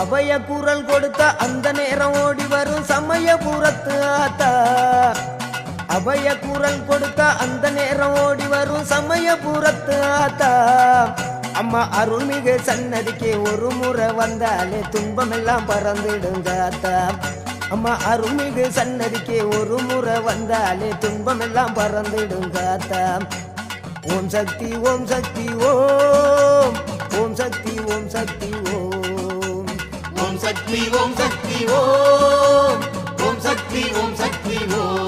அபய குரல் கொடுத்த அந்த நேரம் ஓடி வரும் சமயபுரத்து ஆத்தா. அபய குரல் கொடுத்த அந்த நேரம் ஓடி வரும் சமயபுரத்து ஆத்தா. அம்மா அருள்மிகு சன்னதிக்கு ஒரு முறை வந்தாலே துன்பமெல்லாம் பறந்துடுங்க ஆத்தா. அம்மா அருள்மிகு சன்னதிக்கு ஒரு முறை வந்தாலே துன்பமெல்லாம் பறந்துடுங்க ஆத்தா. ஓம் சக்தி ஓம் சக்தி ஓம், ஓம் சக்தி ஓம் சக்தி ஓம், ஓம் சக்தி ஓம் சக்தி ஓம், ஓம் சக்தி ஓம் சக்தி ஓம்.